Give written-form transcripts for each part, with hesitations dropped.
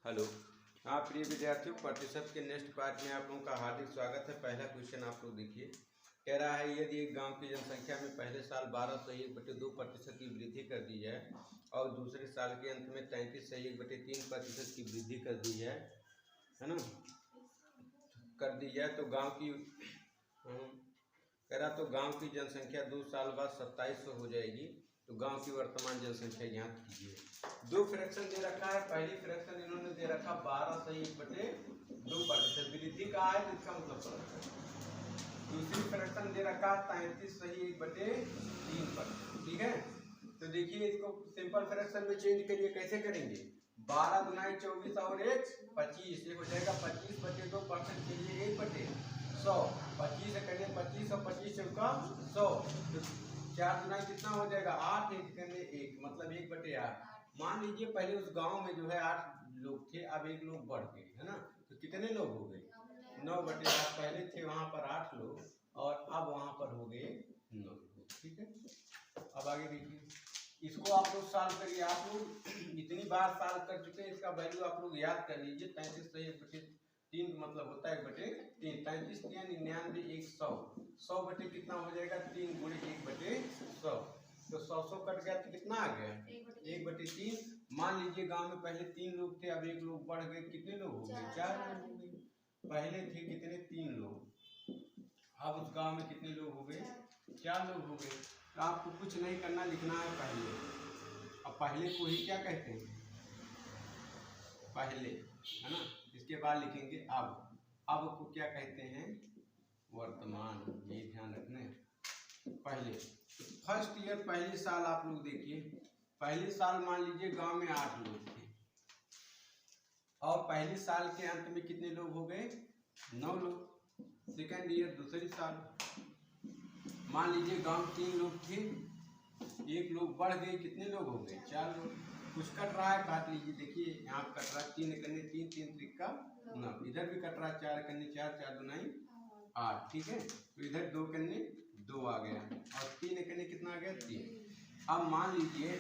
Hello. हाँ प्रिय विद्यार्थियों, प्रतिशत के नेक्स्ट पार्ट में आप लोगों का हार्दिक स्वागत है। पहला क्वेश्चन आप लोग देखिए, कह रहा है यदि एक गांव की जनसंख्या में पहले साल 12.1/2% की वृद्धि कर दी जाए और दूसरे साल के अंत में 33.1/3% की वृद्धि कर दी जाए, है ना, कर दी जाए तो गाँव की कह रहा तो गाँव की जनसंख्या 2 साल बाद 2700 हो जाएगी। तो गांव की वर्तमान जनसंख्या ज्ञात कीजिए। दो फ्रैक्शन दे रखा है। पहली फ्रैक्शन इन्होंने दे रखा 12/1/2% वृद्धि का है, तो इसका मतलब दूसरी फ्रैक्शन दे रखा 33/1/3%। ठीक है, तो देखिए इसको सिंपल फ्रैक्शन में चेंज करिए। कैसे करेंगे? 12 दुनाई 24 और 1 25, ये हो जाएगा 25/2% के लिए 1/100। 25 से करिए 25 और 25 चौका 100, तो 4 दुनाई कितना हो जाएगा 8, 1 करने 1 मतलब 1/8। मान लीजिए पहले उस गांव में जो है 8 लोग थे, अब 1 लोग बढ़ गए, है ना, तो कितने लोग हो गए? 9/8। पहले थे वहां पर 8 लोग और अब वहां पर हो गए 9 लोग। ठीक है, अब आगे देखिए, इसको आप लोग सॉल्व करिए। आप लोग इतनी बार सॉल्व कर चुके हैं, इसका वैल्यू आप लोग याद कर लीजिए। 33/1/3 मतलब होता है 1/3। 33 3 99 1 100। 100 कितना हो जाएगा? 3 × 1/100। तो 100 कट गया तो कितना आ गया? 1/3। मान लीजिए गांव में पहले 3 लोग थे, अब 1 लोग बढ़ गए, कितने लोग हो गए? 4 लोग हो गए। पहले थे कितने? 3 लोग, अब उस गांव में कितने लोग हो गए? 4 लोग हो गए। तो आपको कुछ नहीं करना, लिखना है पहले। अब पहले को ही क्या कहते हैं? पहले, है ना। इसके बाद लिखेंगे अब को क्या कहते हैं? वर्तमान। ये ध्यान रखना है। पहले फर्स्ट ईयर, पहले साल आप लोग देखिए। पहले साल मान लीजिए गांव में 8 लोग थे और पहले साल के अंत में कितने लोग हो गए? 9 लोग। सेकेंड ईयर, दूसरी साल, मान लीजिए गांव 3 लोग थे, 1 लोग बढ़ गए, कितने लोग हो गए? 4 लोग। कुछ कट रहा है, काट लीजिए। देखिए यहाँ कट रहा है 3 करने 3, 3 त्रिका 9, इधर भी कट रहा है 4 करने 4, 4 दुनाई 8। ठीक है, तो इधर 2 करने 2 आ गया और 3 करने कितना आ गया? 3। अब मान लीजिए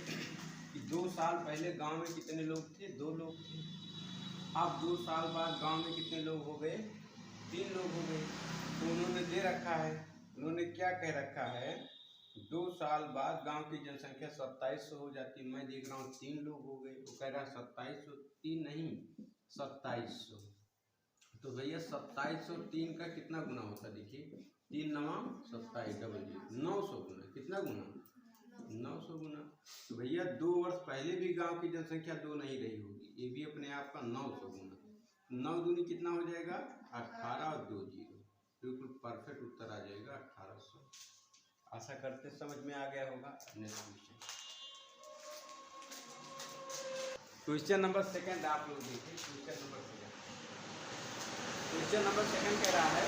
कि 2 साल पहले गांव में कितने लोग थे? 2 लोग थे। अब 2 साल बाद गांव में कितने लोग हो गए? 3 लोग हो गए। तो उन्होंने दे रखा है, उन्होंने क्या कह रखा है? 2 साल बाद गांव की जनसंख्या 2700 हो जाती है। मैं देख रहा हूँ 3 लोग हो गए, वो कह रहा है 2700, 3 नहीं 2700। तो भैया 2700 3 का कितना गुना होता है? देखिए 3 9 27 डबल 900 गुना। कितना गुना? 900 गुना। तो भैया 2 वर्ष पहले भी गांव की जनसंख्या 2 नहीं रही होगी, ये भी अपने आप का 900 गुना। 9 दूनी कितना हो जाएगा? 18 और 2 0, बिल्कुल परफेक्ट उत्तर आ जाएगा 1800। आशा करते समझ में आ गया होगा। नेक्स्ट क्वेश्चन नंबर सेकंड आप लोग देखिए। क्वेश्चन नंबर सेकंड कह रहा है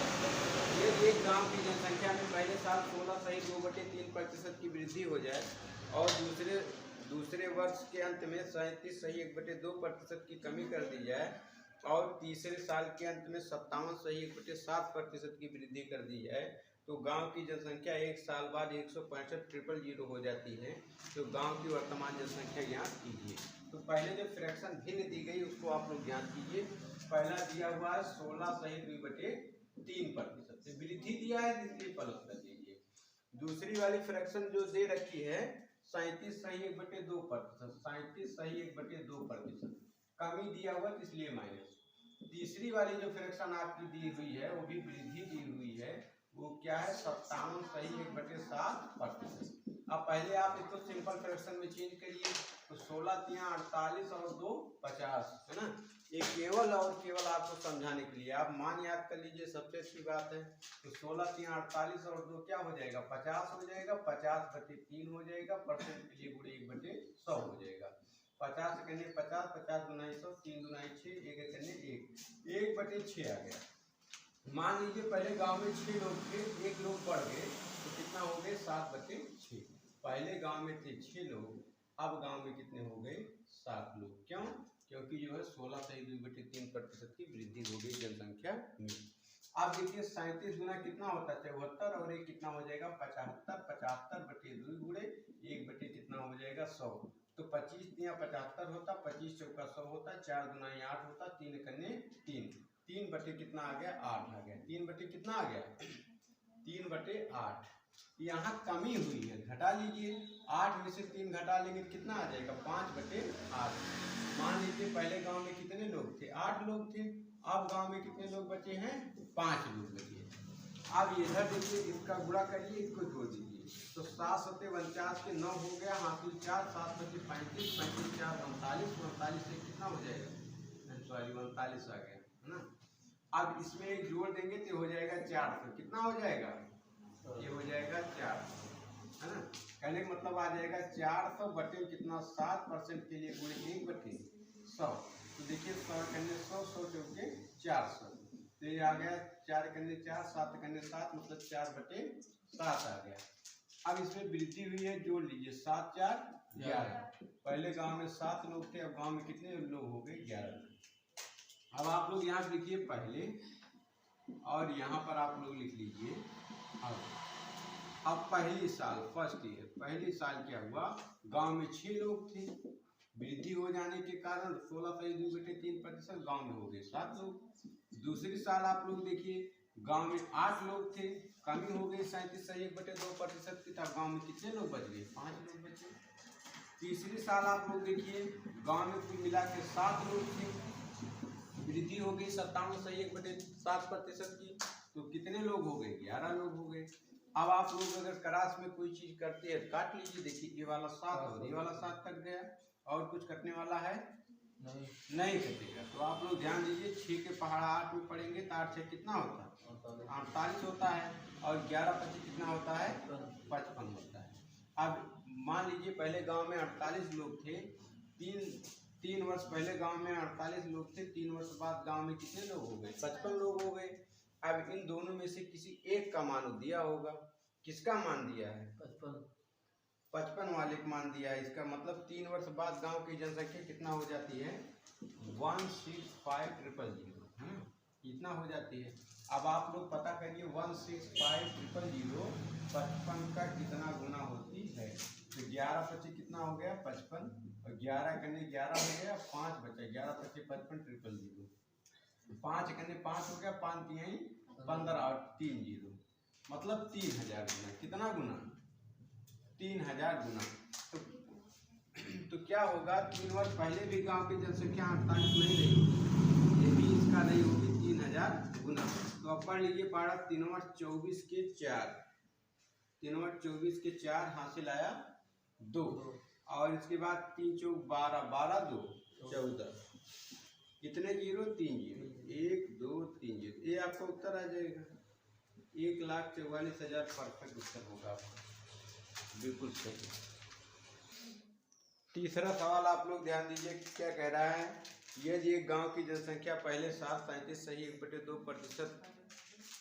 ये एक गांव की जनसंख्या में पहले साल 16.2/3% की वृद्धि हो जाए और दूसरे वर्ष के अंत में 37.1/2% की कमी कर दी जाए और तीसरे साल के अंत में 57.1/7% की वृद्धि कर दी जाए, तो गांव की जनसंख्या 1 साल बाद 165,000 हो जाती है। तो गांव की वर्तमान जनसंख्या ज्ञात कीजिए। तो पहले जो फ्रैक्शन भिन्न दी गई उसको आप लोग ज्ञात कीजिए। पहला दिया हुआ है 16.2/3%, वृद्धि दिया है इसलिए प्लस कर दीजिए। दूसरी वाली फ्रैक्शन जो दे रखी है 37.1/2%, 37.1/2%, कमी दिया हुआ इसलिए माइनस। तीसरी वाली जो फ्रैक्शन आपकी दी हुई है वो भी वृद्धि दी हुई है, वो क्या है? 57.1/7%। अब पहले आप इसको सिंपल फ्रैक्शन में चेंज करिए। तो 16 3 48 और 2 50, है ना। ये केवल और केवल आपको समझाने के लिए, आप मान याद कर लीजिए, सबसे अच्छी बात है। तो 16 3 48 और 2 क्या हो जाएगा? 50 हो जाएगा। 50/3 हो जाएगा, परसेंट के लिए गुणे 1/100 हो जाएगा। 50 से करने 50, 50 दुनाई 100, 3 दुनाई 6, 1 करने 1, 1/6 आ गया। मान लीजिए पहले गांव में 6 लोग थे, 1 लोग बढ़ गए, तो कितना हो गए? 7/6। पहले गांव में थे 6 लोग, अब गांव में कितने हो गए? 7 लोग। क्यों? क्योंकि जो है 16.2/3% की वृद्धि हो गई जनसंख्या में। अब देखिए 37 गुना कितना होता है? 74 और 1 कितना हो जाएगा? 75। 75/2 गुणे 1 कितना हो जाएगा? 100। तो 25 तिया 75 होता, 25 चौका 100 होता, 4 दूना 8 होता, 3 कन्ने 3, 3 बटे कितना आ गया 8 आ गया, 3 बटे कितना आ गया 3 बटे 8। यहाँ कमी हुई है, घटा लीजिए, 8 में से 3 घटा लेंगे कितना आ जाएगा 5 बटे 8। मान लीजिए पहले गांव में कितने लोग थे 8 लोग थे, अब गांव में कितने लोग बचे हैं 5 लोग बचे हैं। अब इधर देखिए इसका गुणा करिए, इसको जोड़ दीजिए, तो 7 सत्ते 49 के 9 हो गया, हासिल 4, 7 बचे 35, 35 4 49, 49 से कितना हो जाएगा सॉरी 49 आ गया है ना। अब इसमें एक जोड़ देंगे तो हो जाएगा 400, कितना हो जाएगा ये हो जाएगा 400 है ना। कहने का मतलब आ जाएगा 400 बटे कितना 7% के लिए गुणे 1 बटे 100। तो देखिए 100 करने 100, 100 चौके 400, तो ये आ गया 4 करने 4, 7 करने 7, मतलब 4 बटे 7 आ गया। अब इसमें वृद्धि हुई है, जोड़ लीजिए 7 4 11। पहले गांव में 7 लोग थे, अब गांव में कितने लोग हो गए 11। अब आप लोग यहाँ लिखिए पहले, और यहाँ पर आप लोग लिख लीजिए अब पहली साल फर्स्ट ईयर, पहली साल क्या हुआ गांव में 6 लोग थे, वृद्धि हो जाने के कारण 16.2/3% गांव में हो गए 7 लोग। दूसरी साल आप लोग देखिए गांव में 8 लोग थे, कमी हो गई 37.2% की, तब गांव में कितने लोग बच गए 5 लोग बचे। तीसरी साल आप लोग देखिए गांव में कुल मिला के 7 लोग थे, वृद्धि हो गई 57.1% की, तो कितने लोग हो गए 11 लोग हो गए। अब आप लोग अगर क्रास में कोई चीज करते हैं काट लीजिए, देखिए ये वाला 7 और ये वाला 7 कट गया, और कुछ कटने वाला है नहीं कटेगा। तो आप लोग ध्यान दीजिए 6 के पहाड़ा 8 में पड़ेंगे तो 8 6 कितना होता है 48 होता है, और 11 25 कितना होता है 55 होता है। अब मान लीजिए पहले गांव में 48 लोग थे, 3 वर्ष पहले गांव में 48 लोग थे, 3 वर्ष बाद गांव में कितने लोग हो गए 55 लोग हो गए। अब इन दोनों में से किसी एक का मान दिया होगा, किसका मान दिया है 55 वाले का मान दिया है। इसका मतलब 3 वर्ष बाद गांव की जनसंख्या कितना हो जाती है 165,000 इतना हो जाती है। अब आप लोग पता करिए 165,000 55 का कितना गुना होती है, तो 11 25 कितना हो गया 55, और 11 करने 11 हो गया, 5 बचा 11 25 55 000, 5 करने 5 हो गया, 5 3 15 और 3 0, मतलब 3000 गुना, कितना गुना 3000 गुना। तो क्या होगा 3 वर्ष पहले भी गांव की जनसंख्या 48 नहीं रही, ये भी इसका नहीं होगी 3000 गुना। तो अब पढ़ लीजिए पारा 3 वर्ष 24 के 4, 3 वर्ष 24 के 4 हासिल आया 2, और इसके बाद 3 चौक 12, 12 2 14, कितने 0 3 0, 1 2 3 0, ये आपका उत्तर आ जाएगा 1,44,000 परफेक्ट उत्तर होगा आपका, बिल्कुल सही। तीसरा सवाल आप लोग ध्यान दीजिए क्या कह रहा है, यदि एक गांव की जनसंख्या पहले साल 37 सही 1/2%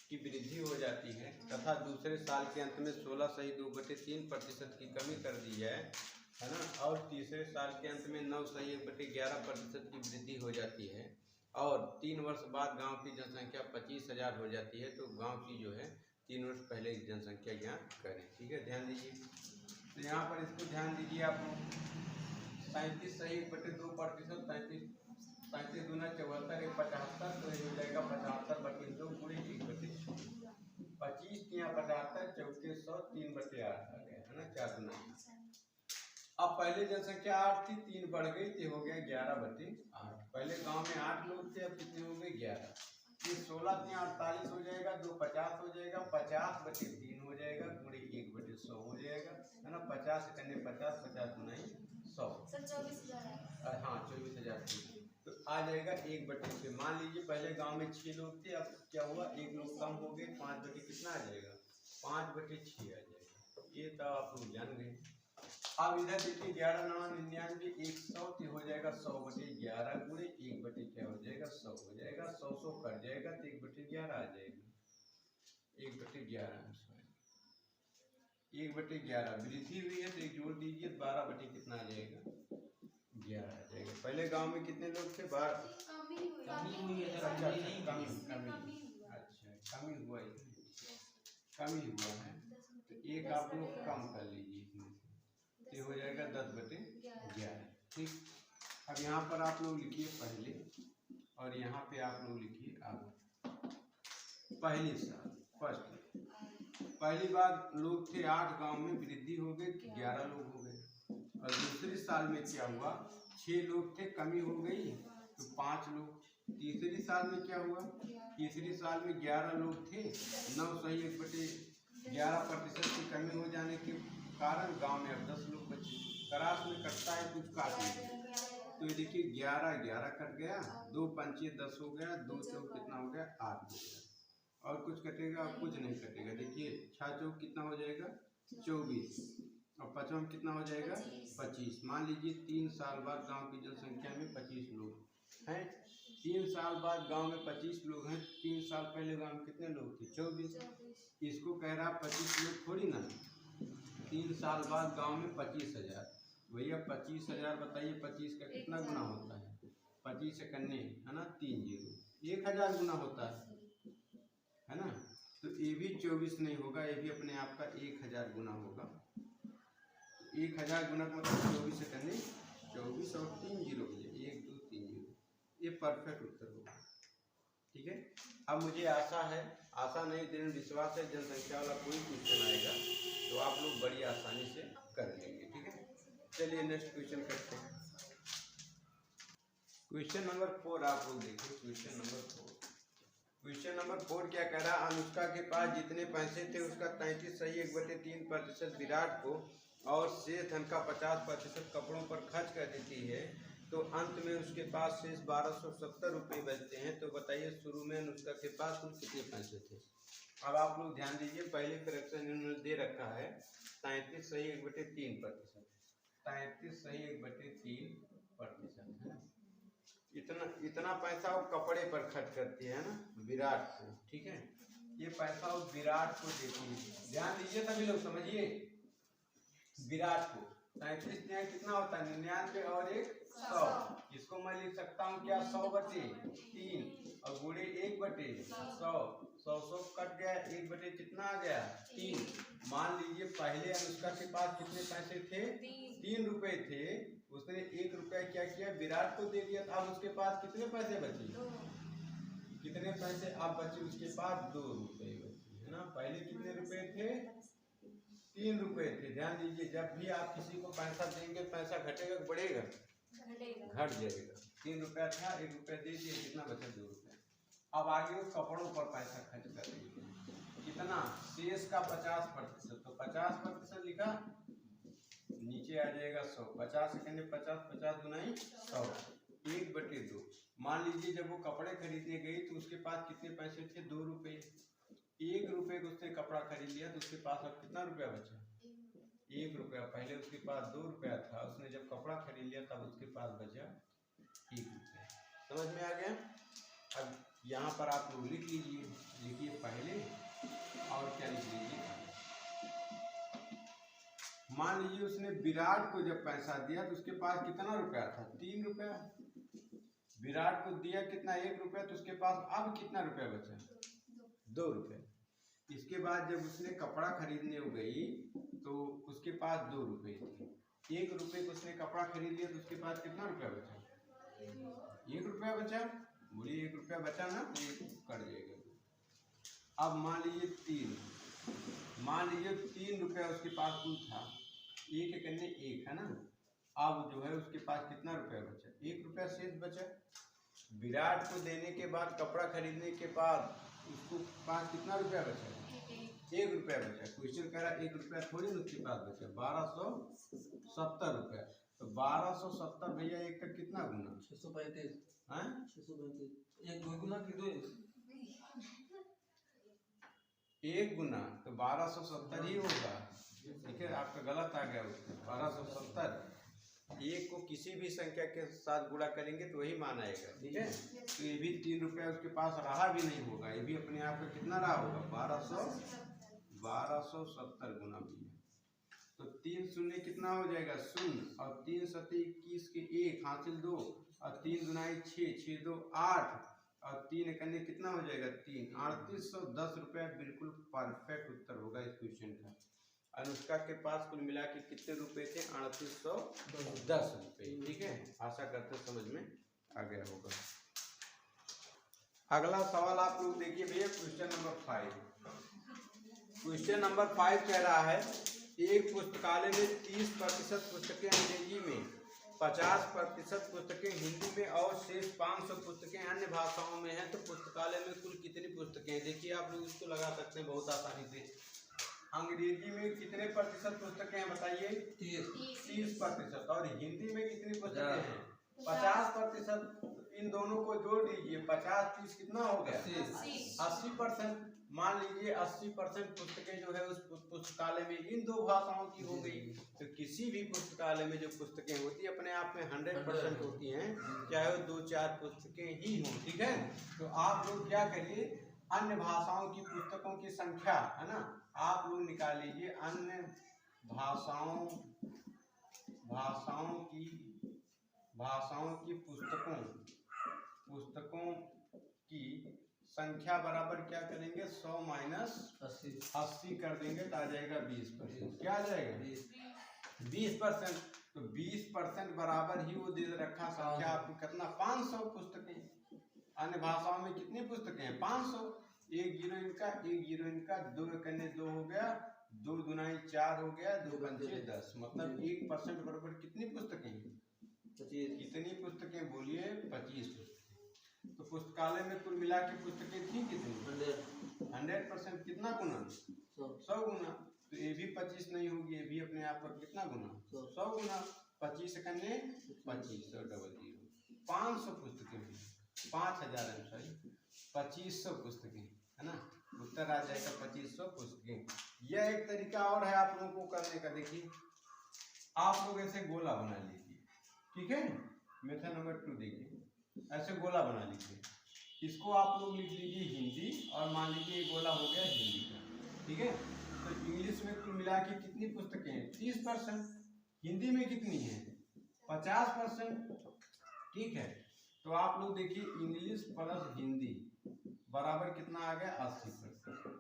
की वृद्धि हो जाती है तथा दूसरे साल के अंत में 16 सही 2/3% की कमी कर दी जाए, है ना, और तीसरे साल के अंत में 9 सही 1/11% की वृद्धि हो जाती है, और 3 वर्ष बाद गांव की जनसंख्या 25,000 हो जाती है, तो गांव की जो है 3 वर्ष पहले की जनसंख्या ज्ञात करें। ठीक है, ध्यान दीजिए। तो यहाँ पर इसको ध्यान दीजिए आप लोग, 37 सही 1/2%, 37 दूना 74 75, तो ये हो जाएगा 75/2 गुणे 1/6, 25 या 75 चौके 100, 3/8 आ गया है ना, 4 गुना। अब पहले जनसंख्या 8 थी, 3 बढ़ गई तो हो गया 11/8। पहले गांव में 8 लोग थे, अब कितने हो गए 11, ये 16 या 48 हो जाएगा, 2 50 हो जाएगा, 50/3 हो जाएगा, गुणे 1/100 हो जाएगा, है ना, 50 करने 50, 50 गुना 100, हाँ 24,000। तो आ जाएगा 1/6। मान लीजिए पहले गांव में 6 लोग थे, अब क्या हुआ 1 लोग कम हो गए, 5 कितना आ जाएगा 5/6 आ जाएगा। ये तो आप लोग जान गए। अब इधर देखिए 11 9 99 100 हो जाएगा 100/11 गुणे 1/, क्या हो जाएगा 100 हो जाएगा, 100 100 कट जाएगा तो 1/11 आ जाएगा, 1/11 1/11 वृद्धि हुई है तो एक जोड़ दीजिए 12 कितना आ जाएगा 11 आ जाएगा। पहले गांव में कितने लोग थे 12, कमी हुई है, अच्छा कमी हुआ है, कमी हुआ है, तो एक आप लोग कम कर लीजिए इसमें से, तो ये हो जाएगा 10/11। ठीक, अब यहाँ पर आप लोग लिखिए पहले और यहाँ पे आप लोग लिखिए अब। पहली साल पहली बार लोग थे 8, गांव में वृद्धि हो गई 11 लोग हो गए। और दूसरी साल में क्या हुआ, 6 लोग थे कमी हो गई तो 5 लोग। तीसरी साल में क्या हुआ, तीसरी साल में 11 लोग थे, 9 सही 1/11% की कमी हो जाने के कारण गांव में अब 10 लोग बचे। क्रास में कटता है कुछ काट नहीं, तो ये देखिए 11 11 कट गया, 2 पंचे 10 हो गया, 2 चौक कितना हो गया 8 हो गया। और कुछ कटेगा, कुछ नहीं कटेगा। देखिए 6 चौक कितना हो जाएगा 24 और 5 में कितना हो जाएगा 25। मान लीजिए 3 साल बाद गांव की जनसंख्या में 25 लोग हैं। 3 साल बाद गांव में 25 लोग हैं। 3 साल पहले गांव में कितने लोग थे 24। इसको कह रहा 25 लोग थोड़ी ना, 3 साल बाद गांव में 25,000। भैया 25,000 बताइए 25 का कितना गुना होता है, 25 कन्ने है ना 3 0, 1000 गुना होता है ना। तो ये भी 24 नहीं होगा, ये भी अपने आप का 1000 गुना होगा। 1000 गुना का मतलब 24 कन्ने 24 और 3 0 1 2 3 0, ये परफेक्ट उत्तर होगा। ठीक है, अब मुझे आशा नहीं दृढ़ विश्वास है जनसंख्या वाला कोई क्वेश्चन आएगा तो आप लोग बड़ी आसानी से कर लेंगे। ठीक है, चलिए नेक्स्ट क्वेश्चन करते हैं। क्वेश्चन नंबर 4 आप लोग देखिए। क्वेश्चन नंबर 4 क्या कह रहा, अनुष्का के पास जितने पैसे थे उसका 33 सही 1/3% विराट को और शेष धन का 50% कपड़ों पर खर्च कर देती है, तो अंत में उसके पास शेष 1270 रुपये बचते हैं। तो बताइए शुरू में अनुष्का के पास कुल कितने पैसे थे। अब आप लोग ध्यान दीजिए, पहले फ्रैक्शन इन्होंने दे रखा है 33 सही 1/3%, 33 सही 1/3% है। इतना पैसा वो कपड़े पर खर्च करती है ना विराट को। ठीक है, ये पैसा वो विराट को देती है। ध्यान दीजिए सभी लोग, समझिए विराट को 33 कितना होता है 99 और 100। इसको मैं लिख सकता हूँ क्या 100/3 और गुणे 1/100। 100 कट गया, 1/ कितना आ गया 3। मान लीजिए पहले अनुष्का के पास कितने पैसे थे 3 रुपए थे, उसने 1 रुपया क्या किया विराट को दे दिया। अब उसके पास कितने पैसे बचे, कितने पैसे अब बचे उसके पास 2 रुपये बचे है ना। पहले कितने रुपए थे 3 रुपए थे। ध्यान दीजिए, जब भी आप किसी को पैसा देंगे पैसा घटेगा बढ़ेगा, घट जाएगा। 3 रुपया था, 1 रुपया दे दिए, कितना बचा 2 रुपया। अब आगे वो कपड़ों पर पैसा खर्च कर रही है, कितना शेष का 50%, तो 50% लिखा, नीचे आ जाएगा 100। 50 सेकंड 50 50 गुनाई 100 1/2। मान लीजिए जब वो कपड़े खरीदने गई तो उसके पास कितने पैसे थे 2 रुपये। 1 रुपये को उसने कपड़ा खरीद लिया तो उसके पास अब कितना रुपया बचा 1 रुपया। पहले उसके पास 2 रुपया था, उसने जब कपड़ा खरीद लिया तब उसके पास बचा 1 रुपया। समझ में आ गया। अब यहाँ पर आप लोग लिख लीजिए, लिखिए पहले और क्या लिख लीजिए। मान लीजिए उसने विराट को जब पैसा दिया तो उसके पास कितना रुपया था 3 रुपया। विराट को दिया कितना 1 रुपया, तो उसके पास अब कितना रुपया बचा 2 रुपये। इसके बाद जब उसने कपड़ा खरीदने गई तो उसके पास 2 रुपये थे। 1 रुपये को उसने कपड़ा खरीद लिया तो उसके पास कितना रुपया बचा 1 रुपया बचा। बोलिए 1 रुपया बचा ना, तो ये कट जाएगा। अब मान लीजिए 3 रुपया उसके पास कुल था, 1 करने 1 है ना। अब जो है उसके पास कितना रुपया बचा 1 रुपया शेष बचा। विराट को देने के बाद कपड़ा खरीदने के बाद उसको पास कितना रुपया बचा 1 रुपया बचा। क्वेश्चन कह रहा 1 रुपया थोड़ी ना उसके पास बचा 1270 रुपया। तो 1270 भैया 1 का कितना गुना 635 है 635 1 गुना की 2 1 गुना तो 1270 ही होगा। ठीक है, आपका गलत आ गया उसका 1270। 1 को किसी भी संख्या के साथ गुणा करेंगे तो वही मान आएगा। ठीक है, तो ये भी 3 रुपया उसके पास रहा भी नहीं होगा, ये भी अपने आप का कितना रहा होगा 1270 गुना भी। तो 3 शून्य कितना हो जाएगा 0 और 3 सत्ते 21 के 1 हासिल 2 और 3 दुनाई 6 6 2 8 और 3 करने कितना हो जाएगा 3 3810 रुपया बिल्कुल परफेक्ट उत्तर होगा इस क्वेश्चन का। अनुष्का के पास कुल मिला के कितने रुपए थे? 3810 रुपए। ठीक है, आशा करते हैं समझ में आ गया होगा। अगला सवाल आप लोग देखिए भैया, क्वेश्चन नंबर 5। क्वेश्चन नंबर 5 कह रहा है एक पुस्तकालय में 30% पुस्तकें अंग्रेजी में, 50% पुस्तकें हिंदी में और शेष 500 पुस्तकें अन्य भाषाओं में हैं, तो पुस्तकालय में कुल कितनी पुस्तकें हैं? देखिए आप लोग इसको लगा सकते हैं बहुत आसानी से। अंग्रेजी में कितने प्रतिशत पुस्तकें हैं बताइए? 30%। और हिंदी में कितनी पुस्तकें हैं? 50%। इन दोनों को जोड़ दीजिए, 50 30 कितना हो गया? 80%। मान लीजिए 80% पुस्तकें जो है उस पुस्तकालय में इन दो भाषाओं की हो गई। तो किसी भी पुस्तकालय में जो पुस्तकें होती है अपने आप में 100% होती हैं, चाहे वो 2-4 पुस्तकें ही हों। ठीक है, तो आप लोग क्या करिए, अन्य भाषाओं की पुस्तकों की संख्या है ना, आप लोग निकाल लीजिए। अन्य भाषाओं की पुस्तकों की संख्या बराबर क्या करेंगे? 100 माइनस 80 कर देंगे तो आ जाएगा 20%। क्या आ जाएगा? 20%। तो 20% बराबर ही वो दे रखा संख्या आपको कितना? 500 पुस्तकें। अन्य भाषाओं में कितनी पुस्तकें हैं? 500। एक जीरो इनका 2 कन्ने 2 हो गया, 2 दुनाई 4 हो गया, 2 पंचे 10। मतलब 1% बराबर कितनी पुस्तकें? कितनी पुस्तकें बोलिए? 25 पुस्तकें। तो पुस्तकालय में कुल मिला के पुस्तकें थी कितनी? 100%। कितना गुना? 100 गुना। तो ये भी 25 नहीं होगी, ये भी अपने आप पर कितना गुना? 100 गुना। 25 कन्ने 25 और डबल 0, 500 पुस्तकें हुई। 5000 सॉरी 2500 पुस्तकें है ना, उत्तर आ जाएगा 2500 पुस्तकें। यह एक तरीका और है आप लोगों को करने का। देखिए आप लोग ऐसे गोला बना लीजिए। ठीक है, मेथड नंबर 2 देखिए, ऐसे गोला बना लीजिए। इसको आप लोग लिख लीजिए हिंदी, और मान लीजिए ये गोला हो गया हिंदी का। ठीक है, तो इंग्लिश में कुल मिला के कितनी पुस्तकें हैं? 30%। हिंदी में कितनी है? 50%। ठीक है, तो आप लोग देखिए इंग्लिश प्लस हिंदी बराबर कितना आ गया? 80%।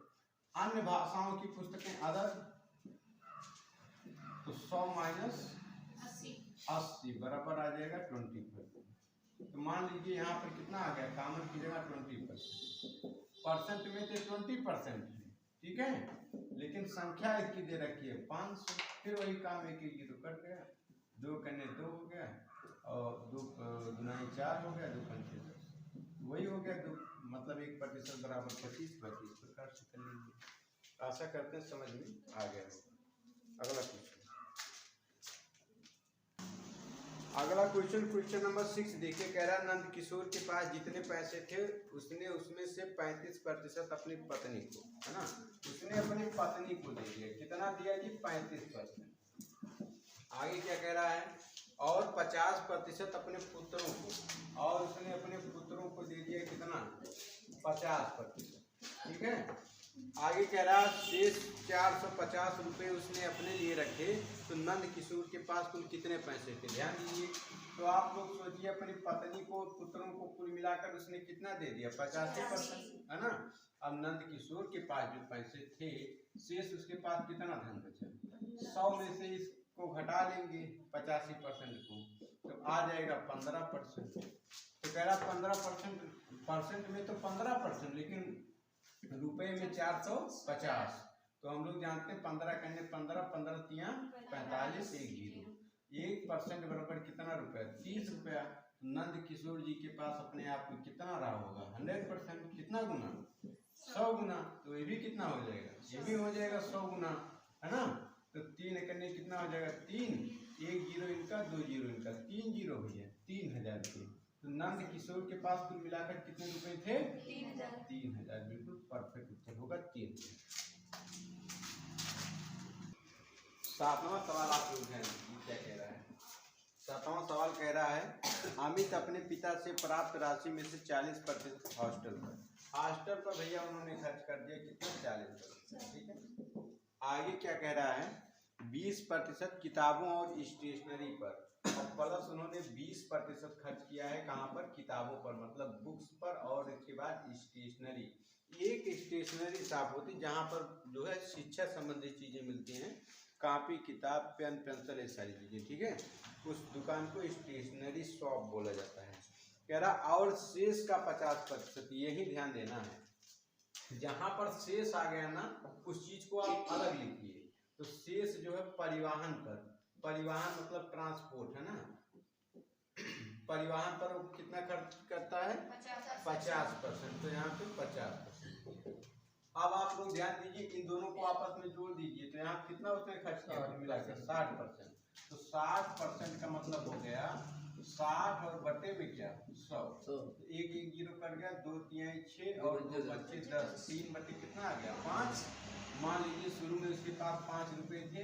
अन्य भाषाओं की पुस्तकें अदर, तो 100 माइनस 80 बराबर आ जाएगा 20%। तो मान लीजिए यहाँ पर कितना आ गया? कॉमन की जगह 20%। परसेंट में तो 20% है। ठीक है, लेकिन संख्या इसकी दे रखी है 500। फिर वही काम, एक जीरो कट गया, 2 कन्ने 2 हो गया, और 2 दुनाई 4 हो गया, 2 पंचे 10, वही हो गया 2, मतलब 1% बराबर 25 प्रकार से कर लीजिए। आशा करते हैं समझ में आ गया होगा। अगला क्वेश्चन नंबर 6 देखिए, कह रहा नंद किशोर के पास जितने पैसे थे उसने उसमें से 35% अपनी पत्नी को, है ना, उसने अपनी पत्नी को दे दिया। कितना दिया जी? 35%। आगे क्या कह रहा है? और 50% अपने पुत्रों को, और उसने अपने पुत्रों को दे दिया कितना? 50%। ठीक है, आगे कह रहा शेष 450 रुपये उसने अपने लिए रखे, तो नंद किशोर के पास कुल कितने पैसे थे? ध्यान दीजिए। तो आप लोग सोचिए, अपनी पत्नी को पुत्रों को कुल मिलाकर उसने कितना दे दिया? 85%, है ना। अब नंद किशोर के पास जो पैसे थे, शेष उसके पास कितना धन बचा? 100 में से इसको घटा लेंगे 85% को, तो आ जाएगा 15%। तो कह रहा 15% में तो 15%, लेकिन रुपए में 450। तो हम लोग जानते हैं 15 कन्ने 15, 15 तिया 45, 1 जीरो। 1% बराबर कितना रुपया? 30 रुपया। नंद किशोर जी के पास अपने आप में कितना रहा होगा? 100%। कितना गुना? 100 गुना। तो ये भी कितना हो जाएगा? ये भी हो जाएगा 100 गुना, है ना। तो 3 कन्ने कितना हो जाएगा? 3, 1 जीरो इनका, 2 जीरो इनका, 3 जीरो भैया 3000 रुपये। तो नंद किशोर के पास कुल मिलाकर कितने रुपए थे? 3000। बिल्कुल परफेक्ट उत्तर होगा 3000। 7वां सवाल आप लोग हैं, क्या कह रहा है? 7वां सवाल कह रहा है अमित अपने पिता से प्राप्त राशि में से 40% हॉस्टल पर भैया उन्होंने खर्च कर दिया। कितना? 40%। ठीक है, आगे क्या कह रहा है? 20% किताबों और स्टेशनरी पर, और प्लस उन्होंने 20% खर्च किया है कहाँ पर? किताबों पर, मतलब बुक्स पर, और इसके बाद स्टेशनरी एक स्टेशनरी शॉप होती है जहाँ पर जो है शिक्षा संबंधी चीजें मिलती हैं, कॉपी किताब पेन पेंसिल ये सारी चीजें, ठीक है। उस दुकान को स्टेशनरी शॉप बोला जाता है। कह रहा और शेष का 50%, यही ध्यान देना है। जहाँ पर शेष आ गया ना, उस चीज को आप अलग लिखिए। तो शेष जो है परिवहन पर, परिवहन मतलब ट्रांसपोर्ट है ना, परिवहन पर वो कितना खर्च करता है 50%, तो यहाँ पे 50%। अब आप लोग ध्यान दीजिए, इन दोनों को आपस में जोड़ दीजिए, तो यहाँ कितना उसने खर्च किया मिलाकर 60%। तो 60% का मतलब हो गया 60 और बटे में क्या 100, एक एक जीरो कट गया, 2 3 6 और 2 बच्चे 10, 3 बटे कितना आ गया 5। मान लीजिए शुरू में उसके पास 5 रुपए थे,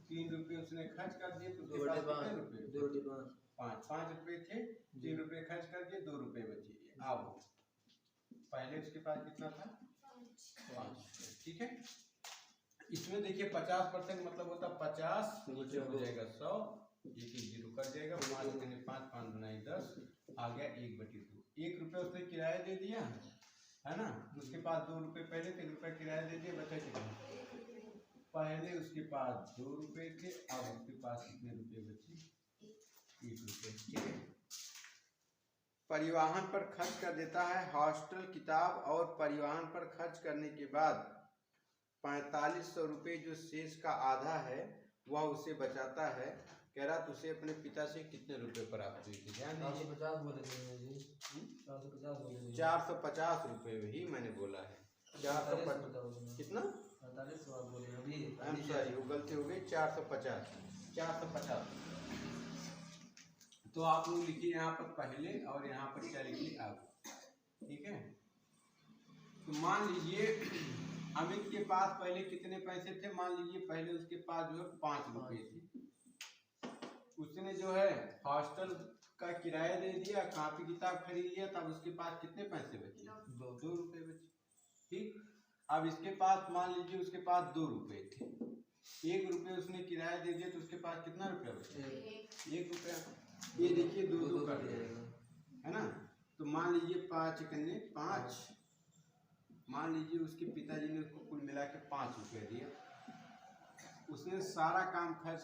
3 रुपए उसने खर्च कर दिए, तो उसके पास कितने रुपए 5 रुपए थे, 3 रुपए खर्च कर दिए, 2 रुपए बचे। अब पहले उसके पास कितना था 5, ठीक है। इसमें देखिए 50% मतलब होता 50, नीचे हो जाएगा 100, एक एक जीरो कट जाएगा, 5 गुने 5, 5 गुना 10, आ गया 1/2। 1 रुपये उसने किराया दे दिया है ना, उसके पास 2 रुपये पहले थे, 1 रुपया किराया दे दिया, बचा कितना, पहले उसके पास 2 रुपये थे, अब उसके पास कितने रुपये बचे 1 रुपये, ठीक है। परिवहन पर खर्च कर देता है, हॉस्टल किताब और परिवहन पर खर्च करने के बाद 4500 रुपये जो शेष का आधा है वह उसे बचाता है। कह रहा तुझे अपने पिता से कितने रुपए प्राप्त हुई थी, ध्यान दीजिए 450 रुपये ही मैंने बोला है, 450 कितना सॉरी वो गलती हो गई, 450। तो आप लोग लिखिए यहाँ पर पहले और यहाँ पर क्या लिखिए अब, ठीक है। तो मान लीजिए अमित के पास पहले कितने पैसे थे, मान लीजिए पहले उसके पास जो है 5 रुपये थे, उसने जो है हॉस्टल का किराया दे दिया, कॉपी किताब खरीद लिया, तब उसके पास कितने पैसे बचे 2 रुपये बचे, ठीक। अब इसके पास मान लीजिए उसके पास 2 रुपये थे, 1 रुपये उसने किराया दे दिया, तो उसके पास कितना रुपया बचा 1 रुपया, ये देखिए 2 कट जाएगा है ना। तो मान लीजिए 5 कन्ने 5, मान लीजिए उसके पिताजी ने उसको कुल मिला के 5 रुपये दिया, उसने सारा काम खर्च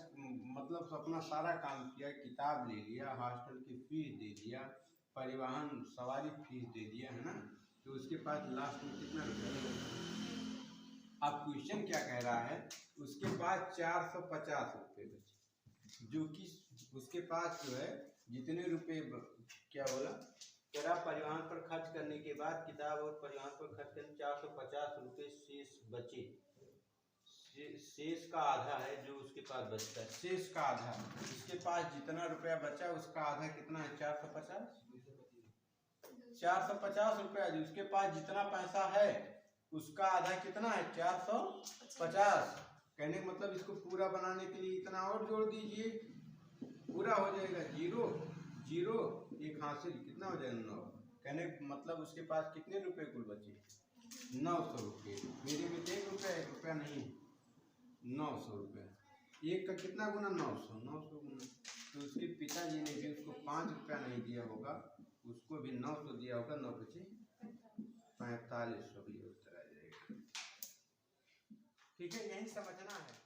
मतलब अपना सारा काम किया, किताब ले लिया, हॉस्टल की फीस दे दिया, परिवहन सवारी फीस दे दिया है ना, तो उसके पास लास्ट में कितना रुपया। अब क्वेश्चन क्या कह रहा है, उसके पास 450 रुपये बचे, जो कि उसके पास जो है जितने रुपए क्या बोला, कह रहा परिवहन पर खर्च करने के बाद किताब और परिवहन पर खर्च करने 450 रुपये शेष बचे। शेष का आधा है जो उसके पास बचता है, शेष का आधा, उसके पास जितना रुपया बचा उसका आधा कितना है 450 रुपया, उसके पास जितना पैसा है उसका आधा कितना है 450। कहने का मतलब इसको पूरा बनाने के लिए इतना और जोड़ दीजिए, पूरा हो जाएगा 0 0, एक हासिल कितना हो जाएगा 9। कहने का मतलब उसके पास कितने रुपए कुल बचे 900 रुपये। मेरे में 1 रुपया 1 रुपया नहीं 900 रुपये, एक का कितना गुना 900 गुना, तो उसके पिताजी ने भी उसको 5 रुपया नहीं दिया होगा, उसको भी 900 दिया होगा, 9 बचे 4500 भी उत्तर आ जाएगा, ठीक है। यही समझना है।